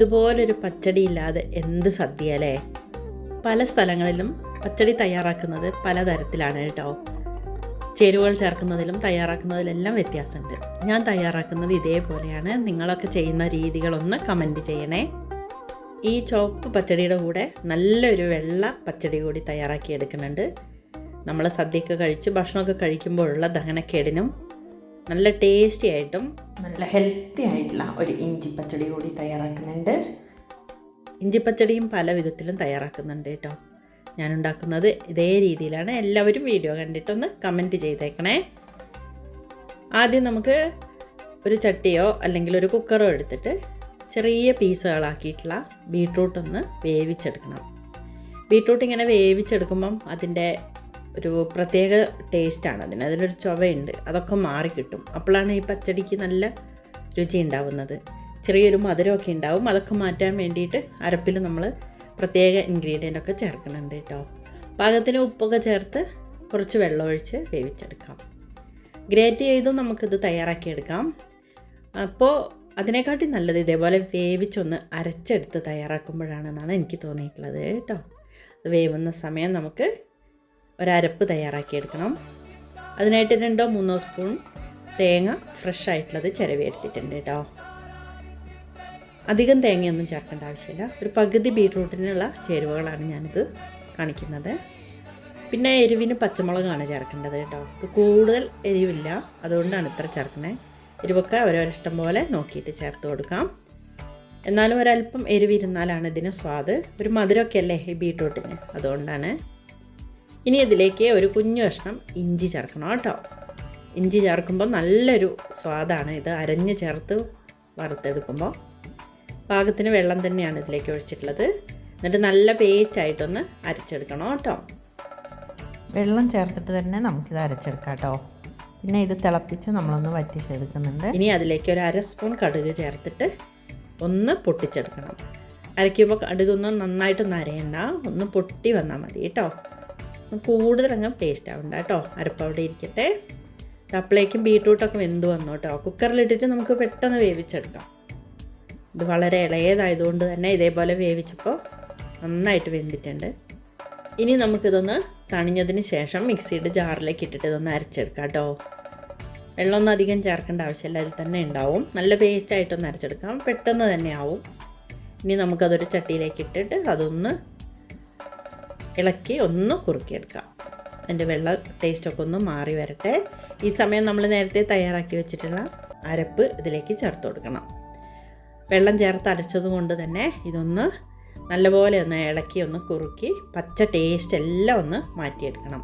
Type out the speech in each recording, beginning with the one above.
ഇതുപോലൊരു പച്ചടി ഇല്ലാതെ എന്ത് സദ്യ അല്ലേ. പല സ്ഥലങ്ങളിലും പച്ചടി തയ്യാറാക്കുന്നത് പലതരത്തിലാണ് കേട്ടോ. ചേരുവകൾ ചേർക്കുന്നതിലും തയ്യാറാക്കുന്നതിലെല്ലാം വ്യത്യാസമുണ്ട്. ഞാൻ തയ്യാറാക്കുന്നത് ഇതേപോലെയാണ്. നിങ്ങളൊക്കെ ചെയ്യുന്ന രീതികളൊന്ന് കമൻറ്റ് ചെയ്യണേ. ഈ ചുവപ്പ് പച്ചടിയുടെ കൂടെ നല്ലൊരു വെള്ള പച്ചടി കൂടി തയ്യാറാക്കി എടുക്കുന്നുണ്ട്. നമ്മൾ സദ്യയൊക്കെ കഴിച്ച് ഭക്ഷണമൊക്കെ കഴിക്കുമ്പോഴുള്ള ദഹനക്കേടിനും നല്ല ടേസ്റ്റി ആയിട്ടും നല്ല ഹെൽത്തി ആയിട്ടുള്ള ഒരു ഇഞ്ചി പച്ചടി കൂടി തയ്യാറാക്കുന്നുണ്ട്. ഇഞ്ചിപ്പച്ചടിയും പല വിധത്തിലും തയ്യാറാക്കുന്നുണ്ട് കേട്ടോ. ഞാനുണ്ടാക്കുന്നത് ഇതേ രീതിയിലാണ്. എല്ലാവരും വീഡിയോ കണ്ടിട്ടൊന്ന് കമൻറ്റ് ചെയ്തേക്കണേ. ആദ്യം നമുക്ക് ഒരു ചട്ടിയോ അല്ലെങ്കിൽ ഒരു കുക്കറോ എടുത്തിട്ട് ചെറിയ പീസുകളാക്കിയിട്ടുള്ള ബീട്രൂട്ടൊന്ന് വേവിച്ചെടുക്കണം. ബീട്രൂട്ട് ഇങ്ങനെ വേവിച്ചെടുക്കുമ്പം അതിൻ്റെ ഒരു പ്രത്യേക ടേസ്റ്റാണ് അതിനൊരു ചുവയുണ്ട്. അതൊക്കെ മാറിക്കിട്ടും. അപ്പോഴാണ് ഈ പച്ചടിക്ക് നല്ല രുചി ഉണ്ടാവുന്നത്. ചെറിയൊരു മധുരമൊക്കെ ഉണ്ടാവും. അതൊക്കെ മാറ്റാൻ വേണ്ടിയിട്ട് അരപ്പിൽ നമ്മൾ പ്രത്യേക ഇൻഗ്രീഡിയൻ്റൊക്കെ ചേർക്കുന്നുണ്ട് കേട്ടോ. പാകത്തിന് ഉപ്പൊക്കെ ചേർത്ത് കുറച്ച് വെള്ളമൊഴിച്ച് വേവിച്ചെടുക്കാം. ഗ്രേറ്റ് ചെയ്തും നമുക്കിത് തയ്യാറാക്കിയെടുക്കാം. അപ്പോൾ അതിനെക്കാട്ടി നല്ലത് ഇതേപോലെ വേവിച്ചൊന്ന് അരച്ചെടുത്ത് തയ്യാറാക്കുമ്പോഴാണെന്നാണ് എനിക്ക് തോന്നിയിട്ടുള്ളത് കേട്ടോ. അത് വേവുന്ന സമയം നമുക്ക് ഒരരപ്പ് തയ്യാറാക്കിയെടുക്കണം. അതിനായിട്ട് 2-3 സ്പൂൺ തേങ്ങ ഫ്രഷ് ആയിട്ടുള്ളത് ചിരവി എടുത്തിട്ടുണ്ട് കേട്ടോ. അധികം തേങ്ങയൊന്നും ചേർക്കേണ്ട ആവശ്യമില്ല. ഒരു പകുതി ബീട്രൂട്ടിനുള്ള ചേരുവകളാണ് ഞാനിത് കാണിക്കുന്നത്. പിന്നെ എരിവിന് പച്ചമുളകാണ് ചേർക്കേണ്ടത് കേട്ടോ. ഇത് കൂടുതൽ എരിവില്ല, അതുകൊണ്ടാണ് ഇത്ര ചേർക്കുന്നത്. എരിവൊക്കെ ഓരോരിഷ്ടം പോലെ നോക്കിയിട്ട് ചേർത്ത് കൊടുക്കാം. എന്നാലും ഒരല്പം എരിവിരുന്നാലാണ് ഇതിന് സ്വാദ്. ഒരു മധുരമൊക്കെ അല്ലേ ഈ ബീട്രൂട്ടിന്, അതുകൊണ്ടാണ്. ഇനി ഇതിലേക്ക് ഒരു കുഞ്ഞു കഷ്ണം ഇഞ്ചി ചേർക്കണം കേട്ടോ. ഇഞ്ചി ചേർക്കുമ്പോൾ നല്ലൊരു സ്വാദാണ്. ഇത് അരഞ്ഞ് ചേർത്ത് വറുത്തെടുക്കുമ്പോൾ പാകത്തിന് വെള്ളം തന്നെയാണ് ഇതിലേക്ക് ഒഴിച്ചിട്ടുള്ളത്. എന്നിട്ട് നല്ല പേസ്റ്റായിട്ടൊന്ന് അരച്ചെടുക്കണം കേട്ടോ. വെള്ളം ചേർത്തിട്ട് തന്നെ നമുക്കിത് അരച്ചെടുക്കാം കേട്ടോ. പിന്നെ ഇത് തിളപ്പിച്ച് നമ്മളൊന്ന് വറ്റിച്ചെടുക്കുന്നുണ്ട്. ഇനി അതിലേക്ക് ഒരു 1/2 സ്പൂൺ കടുക് ചേർത്തിട്ട് ഒന്ന് പൊട്ടിച്ചെടുക്കണം. അരയ്ക്കുമ്പോൾ കടുകൊന്നും നന്നായിട്ടൊന്നും അരയണ്ട, ഒന്ന് പൊട്ടി വന്നാൽ മതി കേട്ടോ. കൂടുതലങ്ങ് പേസ്റ്റ് ആവണ്ട കേട്ടോ. അരപ്പ് അവിടെ ഇരിക്കട്ടെ. അപ്പോഴേക്കും ബീട്രൂട്ടൊക്കെ വെന്ത് വന്നു കേട്ടോ. കുക്കറിലിട്ടിട്ട് നമുക്ക് പെട്ടെന്ന് വേവിച്ചെടുക്കാം. ഇത് വളരെ ഇളയതായതുകൊണ്ട് തന്നെ ഇതേപോലെ വേവിച്ചപ്പോൾ നന്നായിട്ട് വെന്തിട്ടുണ്ട്. ഇനി നമുക്കിതൊന്ന് തണിഞ്ഞതിന് ശേഷം മിക്സിയുടെ ജാറിലേക്ക് ഇട്ടിട്ട് ഇതൊന്ന് അരച്ചെടുക്കാം കേട്ടോ. വെള്ളമൊന്നും അധികം ചേർക്കേണ്ട ആവശ്യമില്ല, അതിൽ തന്നെ ഉണ്ടാവും. നല്ല പേസ്റ്റായിട്ടൊന്ന് അരച്ചെടുക്കാം, പെട്ടെന്ന് തന്നെ ആവും. ഇനി നമുക്കതൊരു ചട്ടിയിലേക്ക് ഇട്ടിട്ട് അതൊന്ന് ഇളക്കി ഒന്ന് കുറുക്കിയെടുക്കാം. അതിൻ്റെ വെള്ള ടേസ്റ്റൊക്കെ ഒന്ന് മാറി വരട്ടെ. ഈ സമയം നമ്മൾ നേരത്തെ തയ്യാറാക്കി വെച്ചിട്ടുള്ള അരപ്പ് ഇതിലേക്ക് ചേർത്ത് കൊടുക്കണം. വെള്ളം ചേർത്ത് അരച്ചത് കൊണ്ട് തന്നെ ഇതൊന്ന് നല്ലപോലെ ഒന്ന് ഇളക്കി ഒന്ന് കുറുക്കി പച്ച ടേസ്റ്റ് എല്ലാം ഒന്ന് മാറ്റിയെടുക്കണം.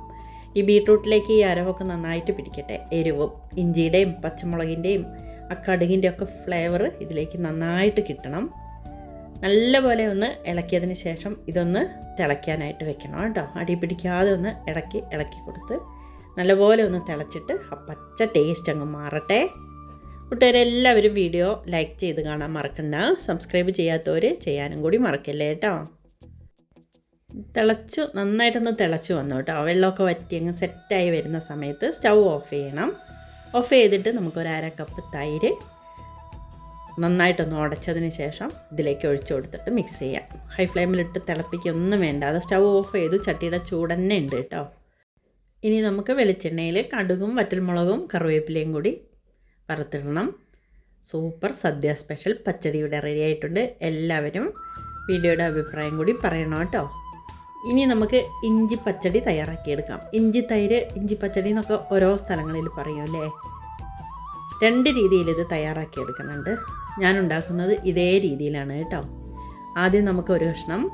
ഈ ബീട്രൂട്ടിലേക്ക് ഈ അരവൊക്കെ നന്നായിട്ട് പിടിക്കട്ടെ. എരിവും ഇഞ്ചിയുടെയും പച്ചമുളകിൻ്റെയും ആ കടുകിൻ്റെ ഒക്കെ ഫ്ലേവർ ഇതിലേക്ക് നന്നായിട്ട് കിട്ടണം. നല്ലപോലെ ഒന്ന് ഇളക്കിയതിന് ശേഷം ഇതൊന്ന് തിളയ്ക്കാനായിട്ട് വെക്കണം കേട്ടോ. അടി പിടിക്കാതെ ഒന്ന് ഇളക്കി കൊടുത്ത് നല്ലപോലെ ഒന്ന് തിളച്ചിട്ട് ആ പച്ച ടേസ്റ്റ് അങ്ങ് മാറട്ടെ. കൂട്ടുകാരെല്ലാവരും വീഡിയോ ലൈക്ക് ചെയ്ത് കാണാൻ മറക്കണ്ട. സബ്സ്ക്രൈബ് ചെയ്യാത്തവർ ചെയ്യാനും കൂടി മറക്കല്ലേ കേട്ടോ. നന്നായിട്ടൊന്ന് തിളച്ചു വന്നു കേട്ടോ. വെള്ളമൊക്കെ വറ്റി അങ്ങ് സെറ്റായി വരുന്ന സമയത്ത് സ്റ്റൗ ഓഫ് ചെയ്യണം. ഓഫ് ചെയ്തിട്ട് നമുക്കൊരു 1/2 കപ്പ് തൈര് നന്നായിട്ടൊന്ന് ഉടച്ചതിന് ശേഷം ഇതിലേക്ക് ഒഴിച്ചു കൊടുത്തിട്ട് മിക്സ് ചെയ്യാം. ഹൈ ഫ്ലെയിമിലിട്ട് തിളപ്പിക്കൊന്നും വേണ്ട. അത് സ്റ്റൗ ഓഫ് ചെയ്തു. ചട്ടിയുടെ ചൂട് തന്നെ ഉണ്ട് കേട്ടോ. ഇനി നമുക്ക് വെളിച്ചെണ്ണയിൽ കടുകും വറ്റൽമുളകും കറിവേപ്പിലയും കൂടി വറുത്തിടണം. സൂപ്പർ സദ്യ സ്പെഷ്യൽ പച്ചടി ഇവിടെ റെഡി ആയിട്ടുണ്ട്. എല്ലാവരും വീഡിയോയുടെ അഭിപ്രായം കൂടി പറയണം കേട്ടോ. ഇനി നമുക്ക് ഇഞ്ചി പച്ചടി തയ്യാറാക്കിയെടുക്കാം. ഇഞ്ചി തൈര്, ഇഞ്ചി പച്ചടി എന്നൊക്കെ ഓരോ സ്ഥലങ്ങളിൽ പറയുമല്ലേ. 2 രീതിയിൽ ഇത് തയ്യാറാക്കിയെടുക്കുന്നുണ്ട്. ഞാനുണ്ടാക്കുന്നത് ഇതേ രീതിയിലാണ് കേട്ടോ. ആദ്യം നമുക്ക് ഒരു കഷ്ണം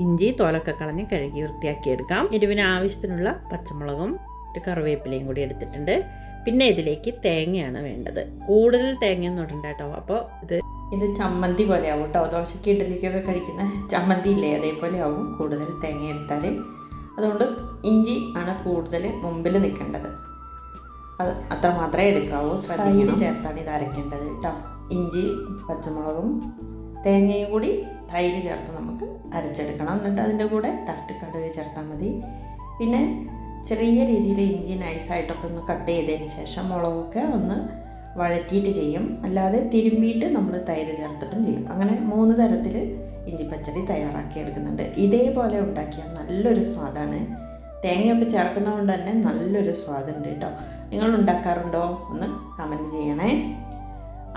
ഇഞ്ചി തോലൊക്കെ കളഞ്ഞ് കഴുകി വൃത്തിയാക്കിയെടുക്കാം. എരിവിന് ആവശ്യത്തിനുള്ള പച്ചമുളകും ഒരു കറിവേപ്പിലയും കൂടി എടുത്തിട്ടുണ്ട്. പിന്നെ ഇതിലേക്ക് തേങ്ങയാണ് വേണ്ടത്. കൂടുതൽ തേങ്ങയൊന്നും ഇടണ്ട കേട്ടോ. അപ്പോൾ ഇത് ചമ്മന്തി പോലെ ആവും കേട്ടോ. ദോശയ്ക്ക് ഇഡലിക്കൊക്കെ കഴിക്കുന്ന ചമ്മന്തി ഇല്ലേ, അതേപോലെ ആവും കൂടുതൽ തേങ്ങ എടുത്താൽ. അതുകൊണ്ട് ഇഞ്ചി ആണ് കൂടുതൽ മുമ്പിൽ നിൽക്കേണ്ടത്. അത് അത്ര മാത്രമേ എടുക്കാവൂ. തൈര് ചേർത്താണ് ഇത് അരയ്ക്കേണ്ടത് കേട്ടോ. ഇഞ്ചി പച്ചമുളകും തേങ്ങയും കൂടി തൈര് ചേർത്ത് നമുക്ക് അരച്ചെടുക്കണം. എന്നിട്ട് അതിൻ്റെ കൂടെ ലാസ്റ്റ് കടുക് ചേർത്താൽ മതി. പിന്നെ ചെറിയ രീതിയിൽ ഇഞ്ചി നൈസായിട്ടൊക്കെ ഒന്ന് കട്ട് ചെയ്തതിന് ശേഷം മുളകൊക്കെ ഒന്ന് വഴറ്റിയിട്ട് ചെയ്യും, അല്ലാതെ തിരുമ്മിയിട്ട് നമ്മൾ തൈര് ചേർത്തിട്ടും ചെയ്യും. അങ്ങനെ 3 തരത്തിൽ ഇഞ്ചിപ്പച്ചടി തയ്യാറാക്കി എടുക്കുന്നുണ്ട്. ഇതേപോലെ ഉണ്ടാക്കിയാൽ നല്ലൊരു സ്വാദാണ്. തേങ്ങയൊക്കെ ചേർക്കുന്നതുകൊണ്ട് തന്നെ നല്ലൊരു സ്വാദുണ്ട് കേട്ടോ. നിങ്ങൾ ഉണ്ടാക്കാറുണ്ടോ ഒന്ന് കമൻറ്റ് ചെയ്യണേ.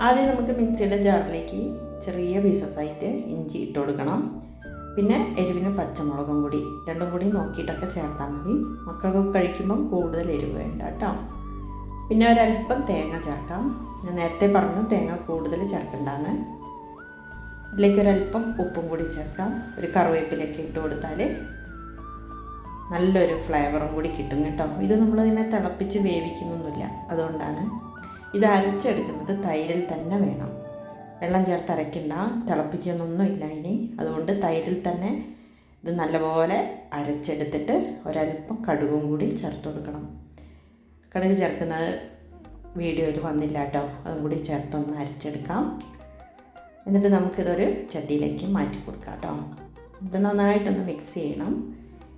ആദ്യം നമുക്ക് മിക്സിയുടെ ജാറിലേക്ക് ചെറിയ പീസസായിട്ട് ഇഞ്ചി ഇട്ട് കൊടുക്കണം. പിന്നെ എരിവിന് പച്ചമുളകും കൂടി, രണ്ടും കൂടി നോക്കിയിട്ടൊക്കെ ചേർത്താൽ മതി. മക്കൾക്കൊക്കെ കഴിക്കുമ്പം കൂടുതൽ എരിവ് വേണ്ട കേട്ടോ. പിന്നെ ഒരല്പം തേങ്ങ ചേർക്കാം. ഞാൻ നേരത്തെ പറഞ്ഞു തേങ്ങ കൂടുതൽ ചേർക്കണ്ടാന്ന്. ഇതിലേക്ക് ഒരല്പം ഉപ്പും കൂടി ചേർക്കാം. ഒരു കറിവേപ്പിലൊക്കെ ഇട്ട് കൊടുത്താൽ നല്ലൊരു ഫ്ലേവറും കൂടി കിട്ടും കേട്ടോ. ഇത് നമ്മളിങ്ങനെ തിളപ്പിച്ച് വേവിക്കുന്നൊന്നുമില്ല, അതുകൊണ്ടാണ്. ഇത് അരച്ചെടുക്കുന്നത് തൈരിൽ തന്നെ വേണം. വെള്ളം ചേർത്ത് അരയ്ക്കണ്ട, തിളപ്പിക്കുന്നൊന്നുമില്ല ഇനി. അതുകൊണ്ട് തൈരിൽ തന്നെ ഇത് നല്ലപോലെ അരച്ചെടുത്തിട്ട് ഒരല്പം കടുകും കൂടി ചേർത്ത് കൊടുക്കണം. കടുക് ചേർക്കുന്നത് വീഡിയോയിൽ വന്നില്ല കേട്ടോ, അതും കൂടി ചേർത്തൊന്ന് അരച്ചെടുക്കാം. എന്നിട്ട് നമുക്കിതൊരു ചട്ടിയിലേക്ക് മാറ്റി കൊടുക്കാം കേട്ടോ. ഇത് നന്നായിട്ടൊന്ന് മിക്സ് ചെയ്യണം.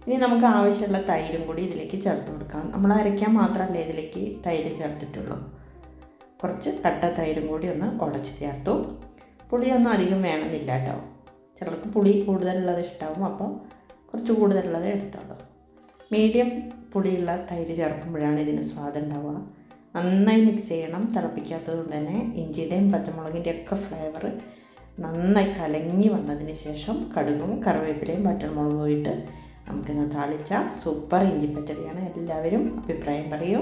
ഇനി നമുക്ക് ആവശ്യമുള്ള തൈരും കൂടി ഇതിലേക്ക് ചേർത്ത് കൊടുക്കാം. നമ്മൾ അരയ്ക്കാൻ മാത്രമല്ല ഇതിലേക്ക് തൈര് ചേർത്തിട്ടുള്ളൂ. കുറച്ച് കട്ട തൈരും കൂടി ഒന്ന് ഉടച്ച് ചേർത്തു. പുളിയൊന്നും അധികം വേണമെന്നില്ല കേട്ടോ. ചിലർക്ക് പുളി കൂടുതലുള്ളത് ഇഷ്ടമാവും, അപ്പോൾ കുറച്ച് കൂടുതലുള്ളത് എടുത്തോളൂ. മീഡിയം പുളിയുള്ള തൈര് ചേർക്കുമ്പോഴാണ് ഇതിന് സ്വാദുണ്ടാവുക. നന്നായി മിക്സ് ചെയ്യണം. തിളപ്പിക്കാത്തത് കൊണ്ട് തന്നെ ഇഞ്ചിയുടെയും പച്ചമുളകിൻ്റെയും ഒക്കെ ഫ്ലേവർ നന്നായി കലങ്ങി വന്നതിന് ശേഷം കടുകും കറിവേപ്പിലയും വറ്റൽമുളകും ഇട്ട് നമുക്കിന്ന് താളിച്ച സൂപ്പർ ഇഞ്ചിപ്പച്ചടിയാണ്. എല്ലാവരും അഭിപ്രായം പറയൂ.